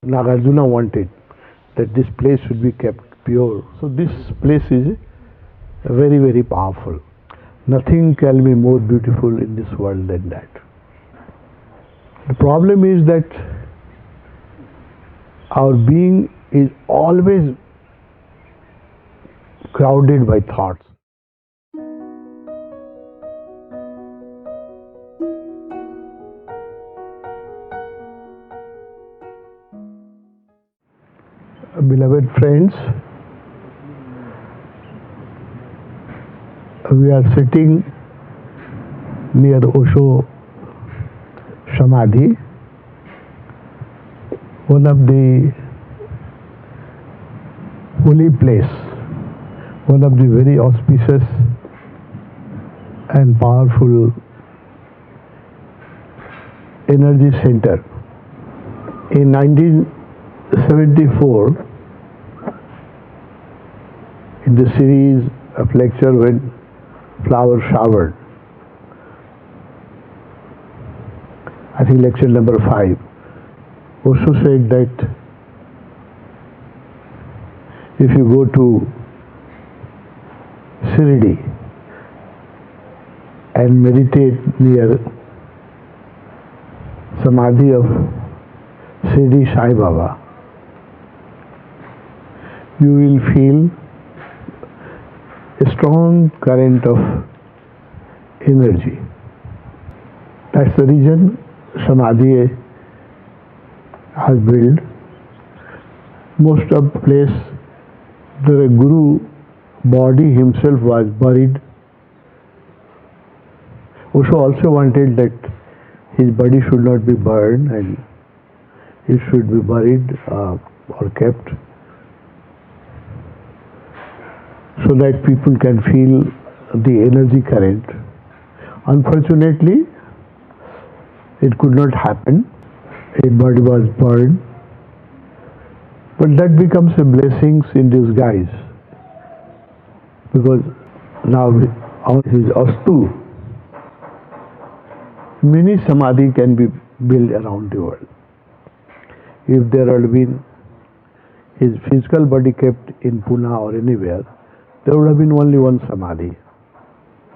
Nagarjuna wanted that this place should be kept pure. So this place is very, very powerful. Nothing can be more beautiful in this world than that. The problem is that our being is always crowded by thoughts. Beloved friends, we are sitting near Osho Samadhi, one of the holy place, one of the very auspicious and powerful energy center. In 1974, in the series of lecture when flower showered, I think lecture number 5, Osho said that if you go to Shirdi and meditate near Samadhi of Shirdi Sai Baba, you will feel a strong current of energy. That's the reason Samadhi has built. Most of the place, the Guru body himself was buried. Osho also wanted that his body should not be burned and it should be buried or kept, so that people can feel the energy current. Unfortunately, it could not happen. His body was burned. But that becomes a blessing in disguise, because now on his Astu, many Samadhi can be built around the world. If there had been his physical body kept in Pune or anywhere, there would have been only one Samadhi.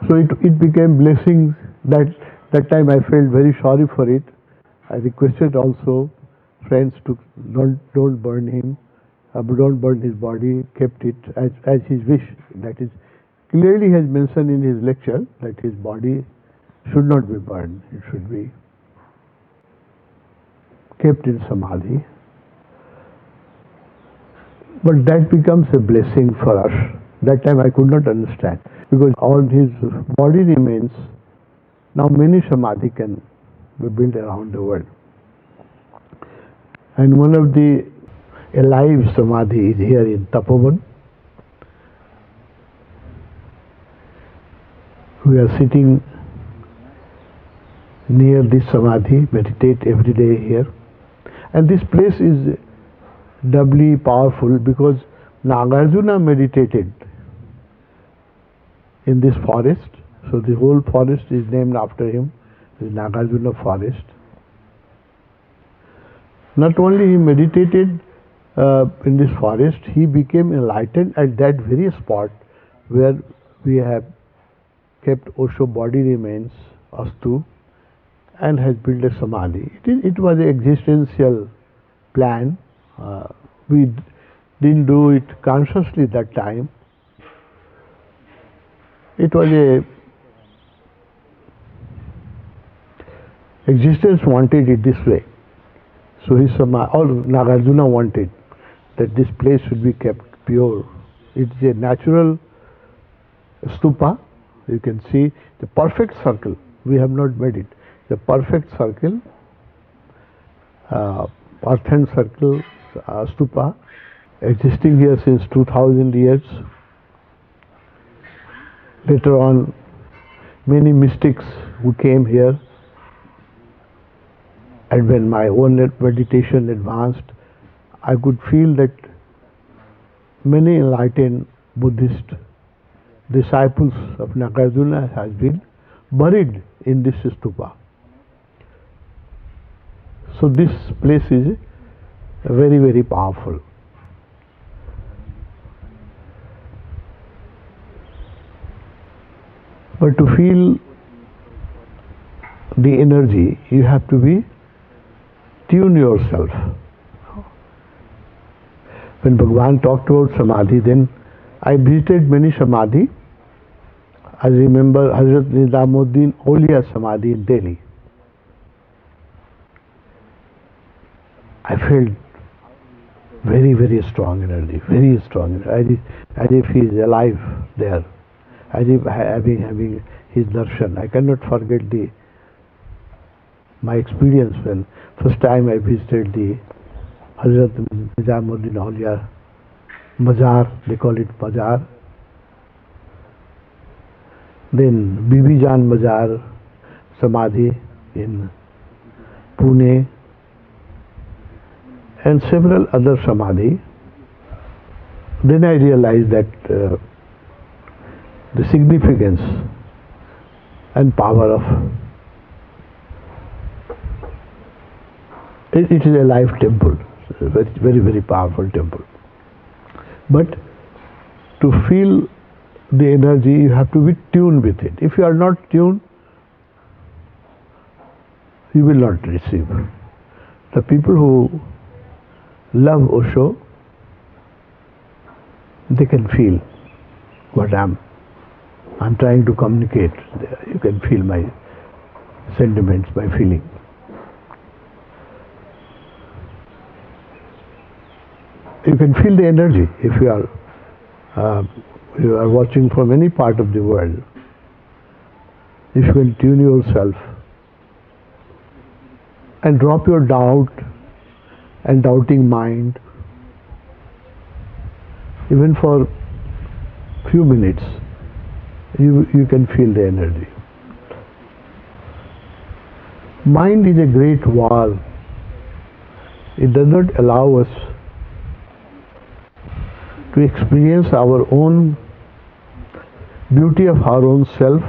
So it became blessings. That time I felt very sorry for it. I requested also friends to don't burn him, don't burn his body, kept it as his wish. That is, clearly he has mentioned in his lecture that his body should not be burned. It should be kept in Samadhi. But that becomes a blessing for us. That time I could not understand, because all his body remains. Now many Samadhi can be built around the world. And one of the alive Samadhi is here in Tapovan. We are sitting near this Samadhi, meditate every day here. And this place is doubly powerful because Nagarjuna meditated in this forest. So the whole forest is named after him, the Nagarjuna forest. Not only he meditated in this forest, he became enlightened at that very spot where we have kept Osho body remains, Astu, and has built a Samadhi. It was an existential plan. We didn't do it consciously that time. It was a existence wanted it this way. So his Samadhi, all Nagarjuna wanted that this place should be kept pure. It's a natural stupa. You can see the perfect circle. We have not made it. The perfect circle, earthen circle, stupa, existing here since 2000 years. Later on, many mystics who came here, and when my own meditation advanced, I could feel that many enlightened Buddhist disciples of Nagarjuna has been buried in this stupa. So this place is very, very powerful. But to feel the energy, you have to be tune yourself. When Bhagwan talked about Samadhi, then I visited many Samadhi. I remember Hazrat Nizamuddin Aulia Samadhi in Delhi. I felt very, very strong energy, very strong energy, as if he is alive there, as if having his darshan. I cannot forget my experience when first time I visited the Hazrat Nizamuddin Aulia Mazar, they call it Mazar. Then Bibi Jan Mazar Samadhi in Pune, and several other Samadhi. Then I realized that the significance and power of it is a live temple, very, very, very powerful temple. But to feel the energy, you have to be tuned with it. If you are not tuned, you will not receive. The people who love Osho, they can feel what I'm trying to communicate. You can feel my sentiments, my feeling. You can feel the energy if you are watching from any part of the world. If you can tune yourself and drop your doubt and doubting mind, even for few minutes, you can feel the energy. Mind is a great wall. It does not allow us to experience our own beauty of our own self,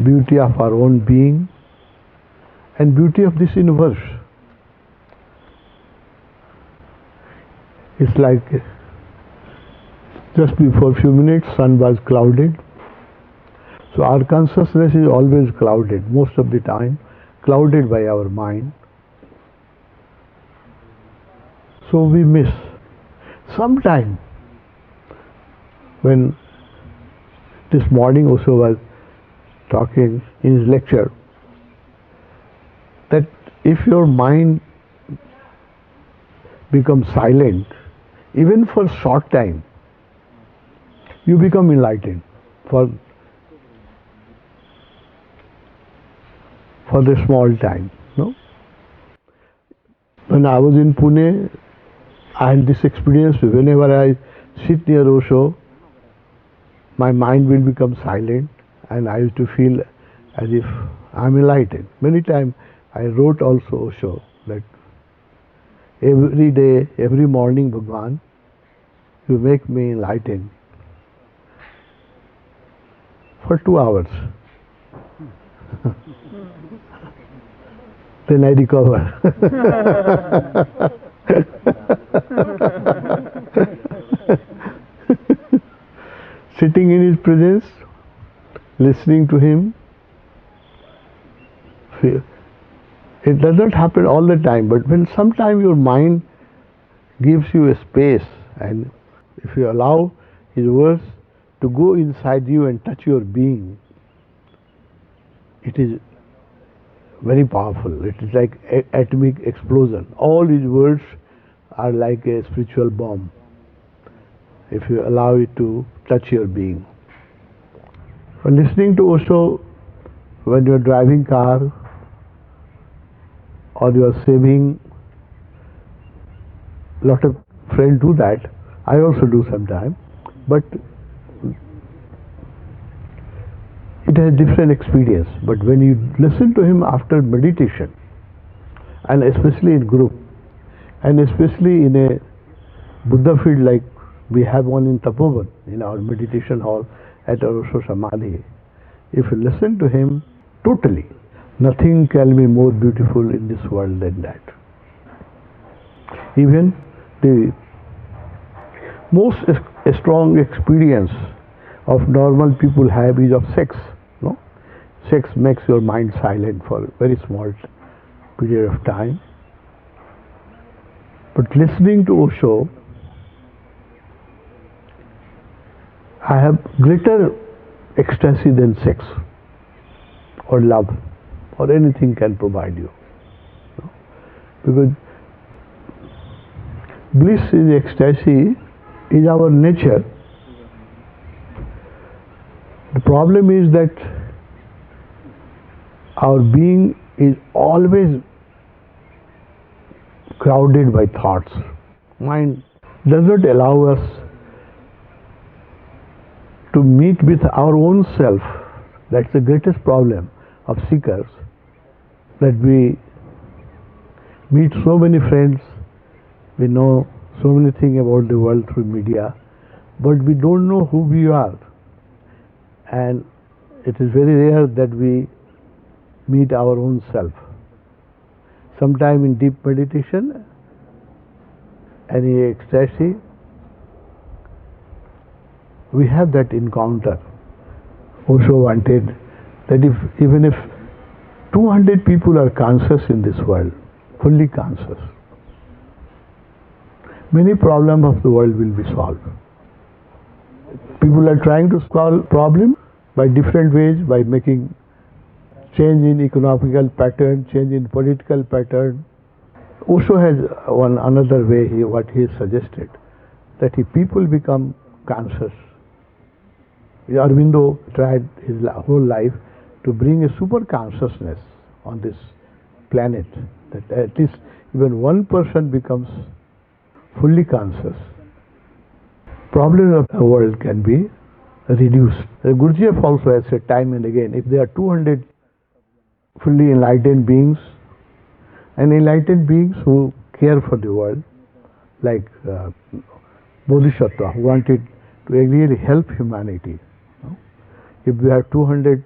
beauty of our own being, and beauty of this universe. It's like just before a few minutes, sun was clouded. So our consciousness is always clouded, most of the time, clouded by our mind. So we miss. Sometime, when this morning Osho was talking in his lecture, that if your mind becomes silent, even for a short time, you become enlightened for the small time. No? When I was in Pune, I had this experience. Whenever I sit near Osho, my mind will become silent, and I used to feel as if I'm enlightened. Many times I wrote also Osho that every day, every morning, Bhagwan, you make me enlightened for 2 hours. Then I recover. Sitting in his presence, listening to him. It does not happen all the time, but when sometime your mind gives you a space, and if you allow his words to go inside you and touch your being, it is very powerful. It is like atomic explosion. All his words are like a spiritual bomb if you allow it to touch your being. For listening to Osho when you are driving car or you are saving, lot of friends do that. I also do sometimes, but it has different experience. But when you listen to him after meditation, and especially in group, and especially in a Buddha field like we have one in Tapovan, in our meditation hall at our Osho Samadhi, if you listen to him totally, nothing can be more beautiful in this world than that. Even the most strong experience of normal people have is of sex. No, sex makes your mind silent for a very small period of time. But listening to Osho, I have greater ecstasy than sex or love or anything can provide you. No? Because bliss is ecstasy, is our nature. The problem is that our being is always crowded by thoughts. Mind does not allow us to meet with our own self. That's the greatest problem of seekers, that we meet so many friends, we know so many things about the world through media, but we don't know who we are. And it is very rare that we meet our own self. Sometime in deep meditation, any ecstasy, we have that encounter. Osho wanted that even if 200 people are conscious in this world, fully conscious, many problems of the world will be solved. People are trying to solve problems by different ways, by making change in economical pattern, change in political pattern. Osho has one another way, what he suggested, that if people become conscious, Aurobindo tried his whole life to bring a super consciousness on this planet, that at least even one person becomes fully conscious. Problems of the world can be reduced. Gurdjieff also has said time and again, if there are 200 fully enlightened beings, and enlightened beings who care for the world, like Bodhisattva, who wanted to really help humanity. If we have 200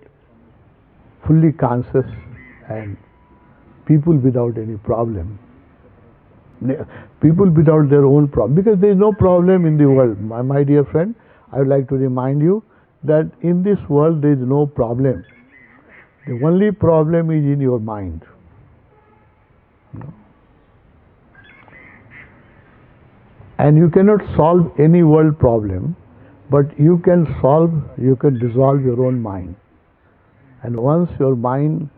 fully conscious and people without any problem, people without their own problem, because there is no problem in the world. My dear friend, I would like to remind you that in this world there is no problem. The only problem is in your mind. And you cannot solve any world problem, but you can dissolve your own mind. And once your mind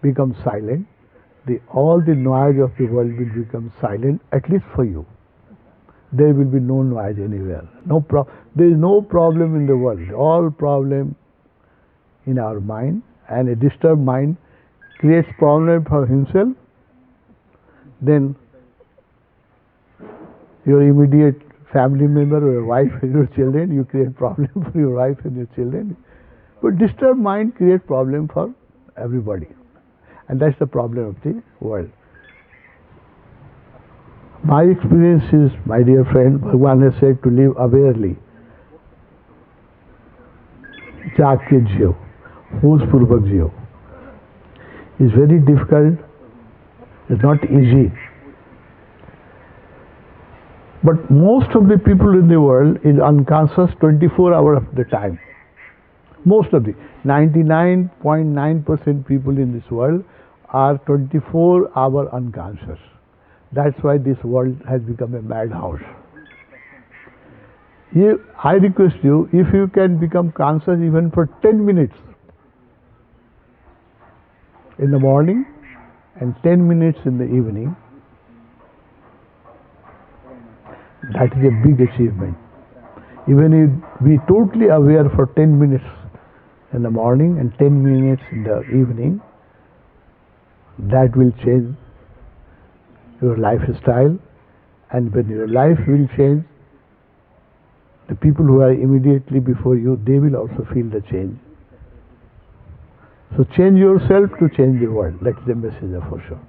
becomes silent, all the noise of the world will become silent, at least for you. There will be no noise anywhere. There is no problem in the world. All problem in our mind, and a disturbed mind creates problem for himself. Then your immediate family member, or your wife and your children, you create problem for your wife and your children. But disturbed mind creates problem for everybody. And that's the problem of the world. My experience is, my dear friend, Bhagwan has said to live awarely. जाग के जियो, होश पूर्वक जियो. It's very difficult, it's not easy. But most of the people in the world is unconscious 24 hours of the time. Most of the 99.9% people in this world are 24 hours unconscious. That's why this world has become a madhouse. I request you, if you can become conscious even for 10 minutes in the morning and 10 minutes in the evening, that is a big achievement. Even if we totally aware for 10 minutes in the morning and 10 minutes in the evening, that will change your lifestyle. And when your life will change, the people who are immediately before you, they will also feel the change. So change yourself to change the world. That's the message of Osho.